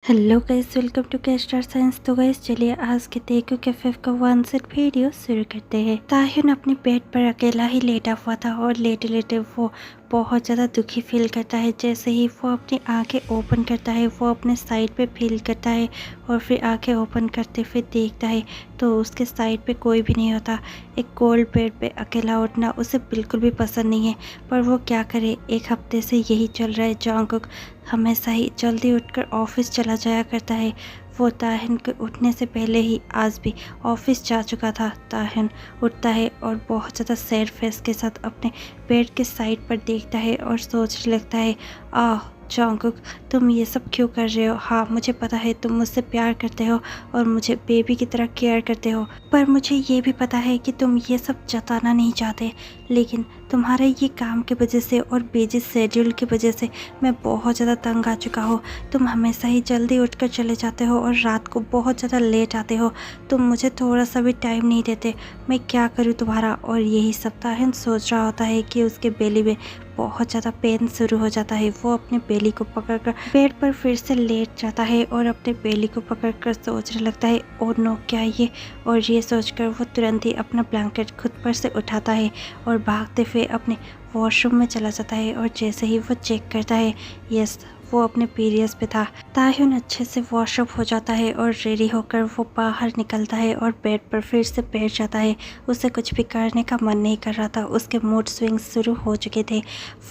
Hello guys, welcome to के star signs. तो guys चलिए आज के देखो कैफे का वन सेट वीडियो शुरू करते हैं। ताहिन अपने बेड पर अकेला ही लेटा हुआ था और लेटे लेटे वो बहुत ज़्यादा दुखी फील करता है। जैसे ही वो अपनी आंखें ओपन करता है वो अपने साइड पे फील करता है और फिर आंखें ओपन करते फिर देखता है तो उसके साइड पे कोई भी नहीं होता। एक कोल्ड बेड पे अकेला उठना उसे बिल्कुल भी पसंद नहीं है, पर वो क्या करे, एक हफ्ते से यही चल रहा है। जॉन्गकुक हमेशा ही जल्दी उठकर ऑफिस चला जाया करता है। वो ताहिन के उठने से पहले ही आज भी ऑफिस जा चुका था। ताहिन उठता है और बहुत ज़्यादा सैड फेस के साथ अपने बेड के साइड पर देखता है और सोचने लगता है, आह जॉन्गकुक, तुम ये सब क्यों कर रहे हो? हाँ, मुझे पता है तुम मुझसे प्यार करते हो और मुझे बेबी की तरह केयर करते हो, पर मुझे ये भी पता है कि तुम ये सब जताना नहीं चाहते। लेकिन तुम्हारे ये काम की वजह से और बिजी शेड्यूल की वजह से मैं बहुत ज़्यादा तंग आ चुका हूँ। तुम हमेशा ही जल्दी उठकर चले जाते हो और रात को बहुत ज़्यादा लेट आते हो। तुम मुझे थोड़ा सा भी टाइम नहीं देते। मैं क्या करूँ तुम्हारा? और यही सब ताहिन सोच रहा होता है कि उसके बेली में बहुत ज़्यादा पेन शुरू हो जाता है। वो अपने बेली को पकड़कर बेड पर फिर से लेट जाता है और अपने बेली को पकड़कर सोचने लगता है, ओ नो क्या ये? और ये सोचकर वो तुरंत ही अपना ब्लैंकेट खुद पर से उठाता है और भागते हुए अपने वॉशरूम में चला जाता है। और जैसे ही वो चेक करता है, यस, वो अपने पीरियड्स पे था। ताहिन अच्छे से वॉशअप हो जाता है और रेडी होकर वो बाहर निकलता है और बेड पर फिर से बैठ जाता है। उसे कुछ भी करने का मन नहीं कर रहा था, उसके मूड स्विंग्स शुरू हो चुके थे।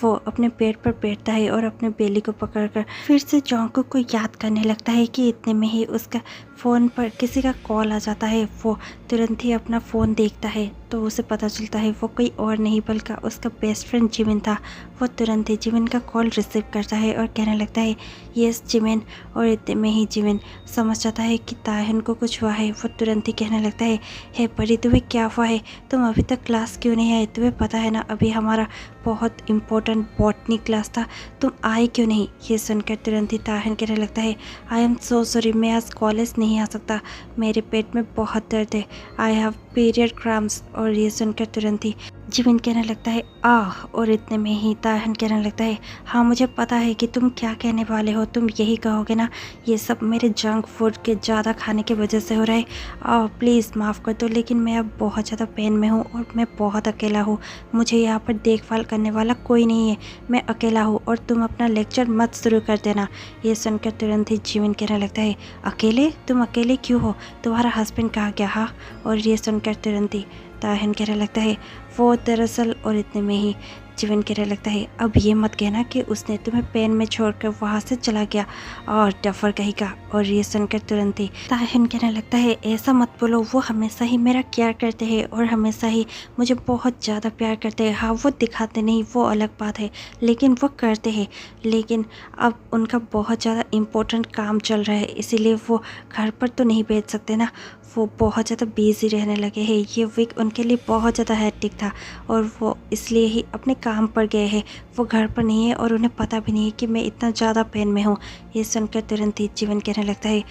वो अपने बेड पर बैठता है और अपने बेली को पकड़कर फिर से जॉन्गकुक को याद करने लगता है कि इतने में ही उसका फ़ोन पर किसी का कॉल आ जाता है। वो तुरंत ही अपना फ़ोन देखता है तो उसे पता चलता है वो कोई और नहीं बल्कि उसका बेस्ट फ्रेंड जिमिन था। वो तुरंत ही जिमिन का कॉल रिसीव करता है और कहने लगता है, यस जिमिन। और इतने में ही जिमिन समझ जाता है कि ताहिन को कुछ हुआ है। वो तुरंत ही कहने लगता है, हे परी, तुम्हें क्या हुआ है? तुम अभी तक क्लास क्यों नहीं आए? तुम्हें पता है ना अभी हमारा बहुत इम्पोर्टेंट बॉटनी क्लास था, तुम आए क्यों नहीं? ये सुनकर तुरंत ही ताहिन कहने लगता है, आई एम सो सॉरी, मैं आज कॉलेज नहीं आ सकता, मेरे पेट में बहुत दर्द है, आई हैव पीरियड क्रैम्प्स। और ये सुनकर तुरंत ही जिमिन कहने लगता है, आह। और इतने में ही ताहिन कहने लगता है, हाँ मुझे पता है कि तुम क्या कहने वाले हो, तुम यही कहोगे ना ये सब मेरे जंक फूड के ज़्यादा खाने की वजह से हो रहा है। प्लीज़ माफ़ कर दो, लेकिन मैं अब बहुत ज़्यादा पेन में हूँ और मैं बहुत अकेला हूँ। मुझे यहाँ पर देखभाल करने वाला कोई नहीं है, मैं अकेला हूँ और तुम अपना लेक्चर मत शुरू कर देना। ये सुनकर तुरंत ही जिमिन कहने लगता है, अकेले? तुम अकेले क्यों हो? तुम्हारा हस्बैंड कहाँ गया? हाँ। और ये सुनकर तुरंत ही ताहिन कहने लगता है, वो दरअसल। और इतने में ही जिमिन कहने लगता है, अब ये मत कहना कि उसने तुम्हें पेन में छोड़कर वहाँ से चला गया, और डफर कहेगा। और ये सुनकर तुरंत ही ताहिन कहने लगता है, ऐसा मत बोलो, वो हमेशा ही मेरा केयर करते हैं और हमेशा ही मुझे बहुत ज़्यादा प्यार करते हैं। हाँ वो दिखाते नहीं, वो अलग बात है, लेकिन वो करते हैं। लेकिन अब उनका बहुत ज़्यादा इम्पोर्टेंट काम चल रहा है, इसीलिए वो घर पर तो नहीं भेज सकते ना। वो बहुत ज़्यादा बिजी रहने लगे हैं, ये वीक उनके लिए बहुत ज़्यादा हैट्रिक था और वो इसलिए ही अपने काम पर गए हैं। वो घर पर नहीं है और उन्हें पता भी नहीं है कि मैं इतना ज़्यादा पेन में हूँ। ये सुनकर तुरंत ही जीवन कहने लगता है,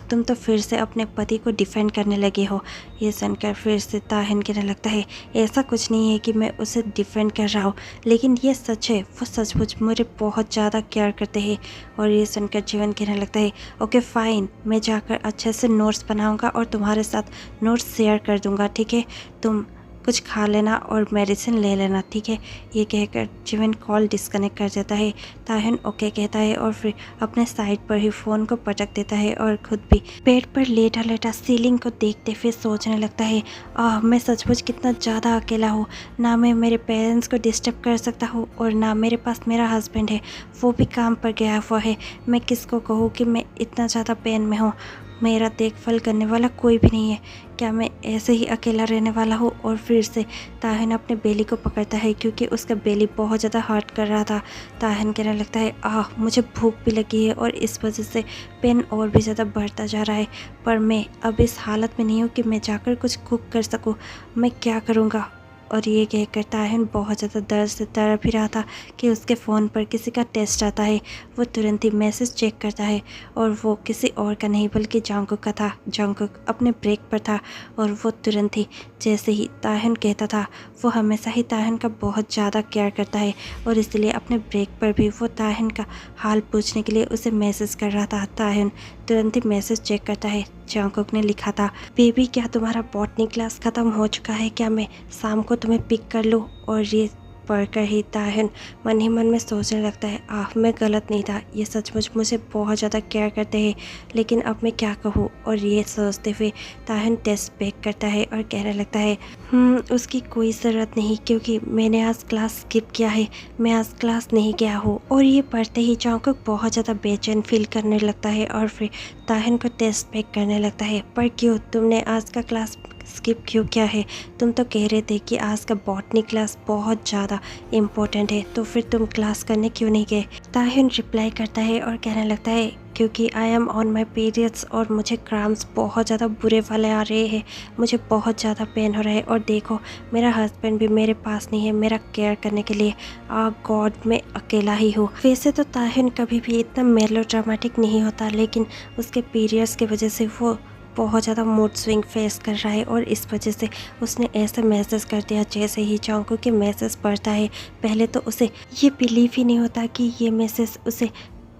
तुम तो फिर से अपने पति को डिफेंड करने लगे हो। ये सुनकर फिर से ताहिन कहने लगता है, ऐसा कुछ नहीं है कि मैं उसे डिफेंड कर रहा हूँ, लेकिन ये सच है, वो सचमुच मुझे बहुत ज़्यादा केयर करते हैं। और ये सुनकर जीवन कहने लगता है, ओके फाइन, मैं जाकर अच्छे से नोट्स बनाऊँगा और तुम्हारे साथ नोट्स शेयर कर दूँगा, ठीक है? तुम कुछ खा लेना और मेडिसिन ले लेना, ठीक है? ये कहकर जिमिन कॉल डिस्कनेक्ट कर देता है। ताहिन ओके कहता है और फिर अपने साइड पर ही फ़ोन को पटक देता है और खुद भी बेड पर लेटा लेटा सीलिंग को देखते फिर सोचने लगता है, मैं सचमुच कितना ज़्यादा अकेला हूँ। ना मैं मेरे पेरेंट्स को डिस्टर्ब कर सकता हूँ और ना मेरे पास मेरा हस्बैंड है, वो भी काम पर गया हुआ है। मैं किसको कहूँ कि मैं इतना ज़्यादा पेन में हूँ? मेरा देखभाल करने वाला कोई भी नहीं है। क्या मैं ऐसे ही अकेला रहने वाला हूँ? और फिर से ताहिन अपने बेली को पकड़ता है क्योंकि उसका बेली बहुत ज़्यादा हर्ट कर रहा था। ताहिन कहने लगता है, मुझे भूख भी लगी है और इस वजह से पेन और भी ज़्यादा बढ़ता जा रहा है, पर मैं अब इस हालत में नहीं हूँ कि मैं जाकर कुछ कुक कर सकूँ। मैं क्या करूँगा? और ये कहकर ताहिन बहुत ज़्यादा दर्द से तड़प ही रहा था कि उसके फ़ोन पर किसी का टेस्ट आता है। वो तुरंत ही मैसेज चेक करता है और वो किसी और का नहीं बल्कि जंगकुक का था। जंगकुक अपने ब्रेक पर था और वो तुरंत ही जैसे ही ताहिन कहता था, वो हमेशा ही ताहिन का बहुत ज़्यादा केयर करता है और इसलिए अपने ब्रेक पर भी वो ताहिन का हाल पूछने के लिए उसे मैसेज कर रहा था। ताहिन तुरंत ही मैसेज चेक करता है। जंगकुक ने लिखा था, बेबी क्या तुम्हारा बॉटनी क्लास ख़त्म हो चुका है? क्या मैं शाम को तुम्हें पिक कर लूँ? और ये पढ़कर ही ताहिन मन ही मन में सोचने लगता है, मैं गलत नहीं था, ये सचमुच मुझे बहुत ज़्यादा केयर करते हैं, लेकिन अब मैं क्या कहूँ। और ये सोचते हुए ताहिन टेस्ट बैक करता है और कहने लगता है, उसकी कोई ज़रूरत नहीं क्योंकि मैंने आज क्लास स्किप किया है, मैं आज क्लास नहीं गया हूँ। और ये पढ़ते ही जंगकुक बहुत ज़्यादा बेचैन फील करने लगता है और फिर ताहिन को टेस्ट बैक करने लगता है, पर क्यों, तुमने आज का क्लास स्किप क्यों किया है? तुम तो कह रहे थे कि आज का बॉटनी क्लास बहुत ज़्यादा इम्पोर्टेंट है, तो फिर तुम क्लास करने क्यों नहीं गए? ताहिन रिप्लाई करता है और कहने लगता है, क्योंकि I am on my periods और मुझे क्राम्स बहुत ज़्यादा बुरे वाले आ रहे हैं, मुझे बहुत ज़्यादा पेन हो रहा है और देखो मेरा हस्बैंड भी मेरे पास नहीं है मेरा केयर करने के लिए। गॉड, मैं अकेला ही हूँ। वैसे तो ताहिन कभी भी इतना मेलोड्रामेटिक नहीं होता, लेकिन उसके पीरियड्स की वजह से वो बहुत ज़्यादा मूड स्विंग फेस कर रहा है और इस वजह से उसने ऐसे मैसेज कर दिया। जैसे ही जंगकुक के मैसेज पढ़ता है, पहले तो उसे ये बिलीव ही नहीं होता कि ये मैसेज उसे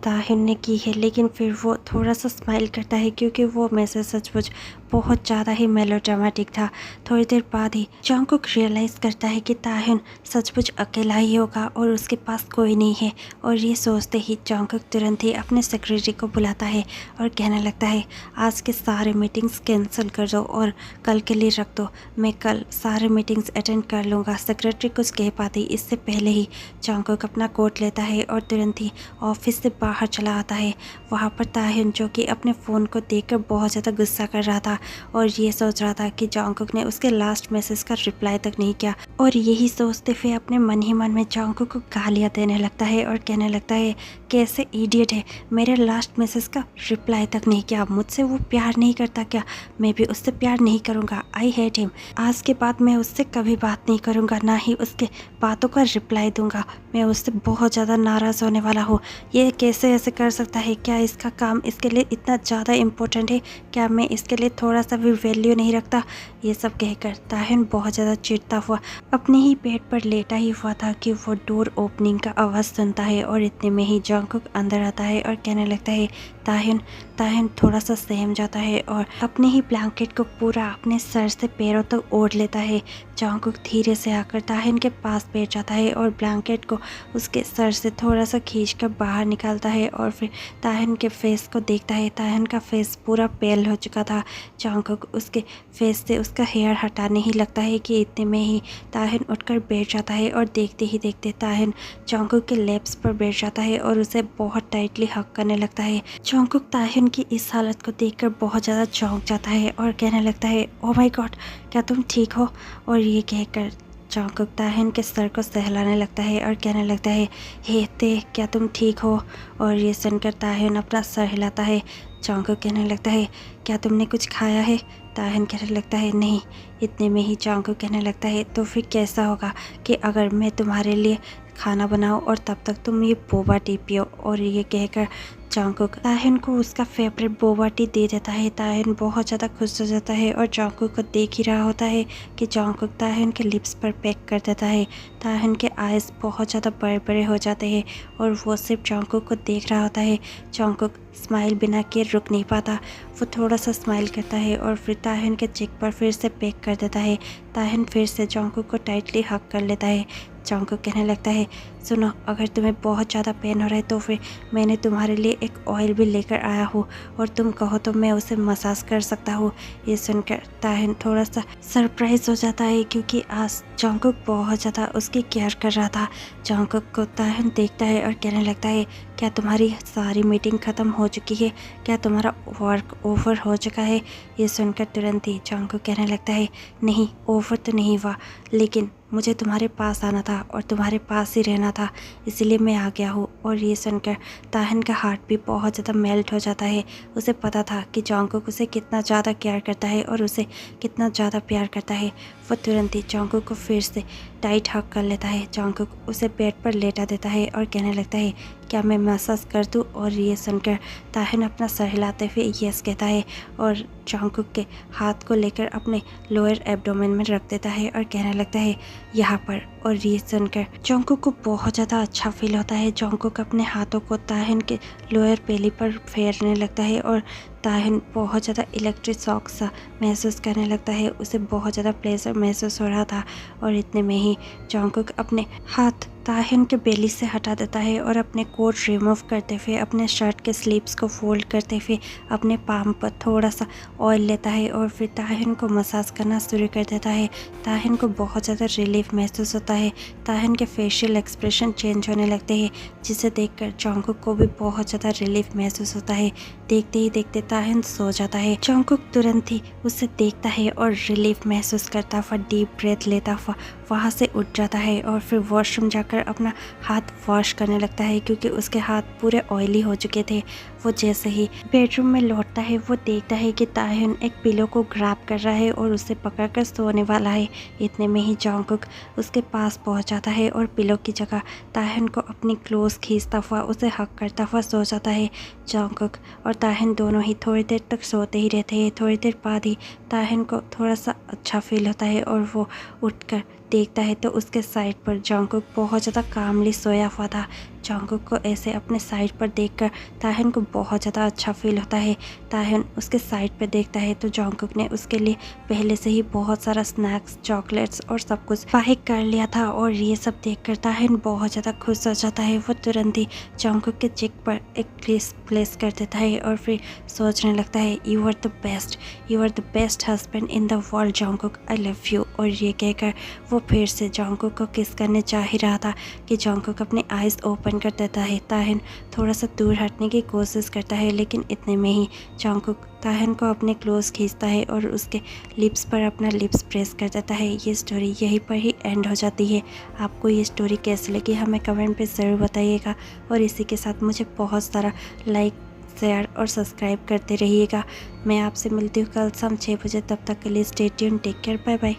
ताहिन ने की है, लेकिन फिर वो थोड़ा सा स्माइल करता है क्योंकि वो मैसेज सचमुच बहुत ज़्यादा ही मेलोड्रामेटिक था। थोड़ी देर बाद ही जंगकुक रियलाइज़ करता है कि ताहिन सचमुच अकेला ही होगा और उसके पास कोई नहीं है। और ये सोचते ही जंगकुक तुरंत ही अपने सेक्रेटरी को बुलाता है और कहने लगता है, आज के सारे मीटिंग्स कैंसिल कर दो और कल के लिए रख दो, मैं कल सारे मीटिंग्स अटेंड कर लूँगा। सेक्रेटरी कुछ कह पाती इससे पहले ही जंगकुक अपना कोट लेता है और तुरंत ही ऑफिस से बाहर चला आता है। वहाँ पर ताहिन, जो कि अपने फ़ोन को देखकर बहुत ज़्यादा गुस्सा कर रहा था और ये सोच रहा था कि जंगकुक ने उसके लास्ट मैसेज का रिप्लाई तक नहीं किया, और यही सोचते हुए अपने मन ही मन में जंगकुक को गालियाँ देने लगता है और कहने लगता है, कैसे इडियट है, मेरे लास्ट मैसेज का रिप्लाई तक नहीं किया, मुझसे वो प्यार नहीं करता क्या? मैं भी उससे प्यार नहीं करूँगा, आई हेट हिम। आज के बाद मैं उससे कभी बात नहीं करूँगा, ना ही उसके बातों का रिप्लाई दूंगा। मैं उससे बहुत ज़्यादा नाराज़ होने वाला हूँ। ये कैसे ऐसे कर सकता है? क्या इसका काम इसके लिए इतना ज़्यादा इम्पोर्टेंट है? क्या मैं इसके लिए थोड़ा सा भी वैल्यू नहीं रखता? ये सब कहकर ताहिन बहुत ज़्यादा चिढ़ता हुआ अपने ही पेट पर लेटा ही हुआ था कि वो डोर ओपनिंग का आवाज़ सुनता है और इतने में ही जंगकुक अंदर आता है और कहने लगता है, ताहिन। ताहिन थोड़ा सा सहम जाता है और अपने ही ब्लैंकेट को पूरा अपने सर से पैरों तक ओढ़ लेता है। जंगकुक धीरे से आकर ताहिन के पास बैठ जाता है और ब्लैंकेट को उसके सर से थोड़ा सा खींचकर बाहर निकालता है और फिर ताहिन के फेस को देखता है। ताहिन का फेस पूरा पेल हो चुका था। जंगकुक उसके फेस से उसका हेयर हटाने ही लगता है कि इतने में ही ताहिन उठकर बैठ जाता है और देखते ही देखते ताहिन जंगकुक के लेप्स पर बैठ जाता है और उसे बहुत टाइटली हक करने लगता है। जंगकुक ताहिन की इस हालत को देखकर बहुत ज़्यादा चौंक जाता है और कहने लगता है, ओ माय गॉड, क्या तुम ठीक हो? और ये कहकर जंगकुक ताहिन के सर को सहलाने लगता है और कहने लगता है, हे ते, क्या तुम ठीक हो? और ये सुनकर ताहिन अपना सर हिलाता है। जंगकुक कहने लगता है, क्या तुमने कुछ खाया है? ताहिन कहने लगता है, नहीं। इतने में ही जंगकुक कहने लगता है, तो फिर कैसा होगा कि अगर मैं तुम्हारे लिए खाना बनाऊं और तब तक तुम ये बोबा टी पियो? और ये कहकर जंगकुक ताहिन को उसका फेवरेट बोबा टी दे देता है। ताहिन बहुत ज़्यादा खुश हो जाता है और जंगकुक को देख ही रहा होता है कि जंगकुक ताहिन के लिप्स पर पैक कर देता है। ताहिन के आइज़ बहुत ज़्यादा बड़े बड़े हो जाते हैं और वो सिर्फ जंगकुक को देख रहा होता है। जंगकुक स्माइल बिना किए रुक नहीं पाता। वो थोड़ा सा स्माइल करता है और फिर ताहिन के चिक पर फिर से पैक कर देता है। ताहिन फिर से जंगकुक को टाइटली हक कर लेता है। जंगकुक कहने लगता है, सुनो, अगर तुम्हें बहुत ज़्यादा पेन हो रहा है तो फिर मैंने तुम्हारे लिए एक ऑयल भी लेकर आया हूँ और तुम कहो तो मैं उसे मसाज कर सकता हूँ। ये सुनकर ताहिन थोड़ा सा सरप्राइज हो जाता है क्योंकि आज जंगकुक बहुत ज़्यादा उसकी केयर कर रहा था। जंगकुक को ताहिन देखता है और कहने लगता है, क्या तुम्हारी सारी मीटिंग ख़त्म हो चुकी है? क्या तुम्हारा वर्क ओवर हो चुका है? ये सुनकर तुरंत ही जंगकुक कहने लगता है, नहीं, ओवर तो नहीं हुआ, लेकिन मुझे तुम्हारे पास आना था और तुम्हारे पास ही रहना था, इसलिए मैं आ गया हूँ। और ये सुनकर ताहिन का हार्ट भी बहुत ज़्यादा मेल्ट हो जाता है। उसे पता था कि जॉन्गकुक उसे कितना ज़्यादा केयर करता है और उसे कितना ज़्यादा प्यार करता है। वो तुरंत ही जॉन्गकुक को फिर से टाइट हग कर लेता है। जॉन्गकुक उसे बेड पर लेटा देता है और कहने लगता है, क्या मैं मसाज कर दूँ? और ये सुनकर ताहिन अपना सर हिलाते हुए यस कहता है और जॉन्गकुक के हाथ को लेकर अपने लोअर एब्डोमेन में रख देता है और कहने लगता है यहाँ पर। और ये सुनकर जॉन्गकुक को बहुत ज़्यादा अच्छा फील होता है। जॉन्गकुक अपने हाथों को ताहिन के लोअर बेली पर फेरने लगता है और ताहिन बहुत ज़्यादा इलेक्ट्रिक शॉक सा महसूस करने लगता है। उसे बहुत ज़्यादा प्लेजर महसूस हो रहा था और इतने में ही जॉन्गकुक अपने हाथ ताहिन के बेली से हटा देता है और अपने कोट रिमूव करते हुए अपने शर्ट के स्लीव्स को फोल्ड करते हुए अपने पाम पर थोड़ा सा ऑयल लेता है और फिर ताहिन को मसाज करना शुरू कर देता है। ताहिन को बहुत ज़्यादा रिलीफ महसूस होता है। ताहिन के फेशियल एक्सप्रेशन चेंज होने लगते हैं, जिसे देखकर जॉन्गकुक को भी बहुत ज़्यादा रिलीफ महसूस होता है। देखते ही देखते ताहिन सो जाता है। जॉन्गकुक तुरंत ही उसे देखता है और रिलीफ महसूस करता हुआ डीप ब्रेथ लेता हुआ वहाँ से उठ जाता है और फिर वॉशरूम जाकर अपना हाथ वॉश करने लगता है, क्योंकि उसके हाथ पूरे ऑयली हो चुके थे। वो जैसे ही बेडरूम में लौटता है वो देखता है कि ताहिन एक पिलो को ग्रैब कर रहा है और उसे पकड़कर सोने वाला है। इतने में ही जॉन्गकुक उसके पास पहुंच जाता है और पिलो की जगह ताहिन को अपनी क्लोज खींचता हुआ उसे हक करता हुआ सो जाता है। जॉन्गकुक और ताहिन दोनों ही थोड़ी देर तक सोते ही रहते हैं। थोड़ी देर बाद ही ताहिन को थोड़ा सा अच्छा फील होता है और वो उठकर देखता है तो उसके साइड पर जॉन्गकुक बहुत ज़्यादा कामली सोया हुआ था। जॉन्गकुक को ऐसे अपने साइड पर देखकर ताहिन को बहुत ज़्यादा अच्छा फील होता है। ताहिन उसके साइड पर देखता है तो जॉन्गकुक ने उसके लिए पहले से ही बहुत सारा स्नैक्स, चॉकलेट्स और सब कुछ पैक कर लिया था और ये सब देखकर ताहिन बहुत ज़्यादा खुश हो जाता है। वो तुरंत ही जॉन्गकुक के चिक पर एक किस प्लेस कर देता है और फिर सोचने लगता है, you are the best husband in the world Jungkook, I love you. और ये कहकर वो फिर से जॉन्गकुक को किस करने चाह ही रहा था कि जॉन्गकुक अपने आइज़ ओपन कर देता है। ताहिन थोड़ा सा दूर हटने की कोशिश करता है, लेकिन इतने में ही जॉन्गकुक ताहिन को अपने क्लोज खींचता है और उसके लिप्स पर अपना लिप्स प्रेस कर देता है। ये स्टोरी यहीं पर ही एंड हो जाती है। आपको ये स्टोरी कैसी लगी हमें कमेंट पे ज़रूर बताइएगा और इसी के साथ मुझे बहुत सारा लाइक, शेयर और सब्सक्राइब करते रहिएगा। मैं आपसे मिलती हूँ कल शाम 6 बजे। तब तक के लिए stay tuned, take care, bye bye.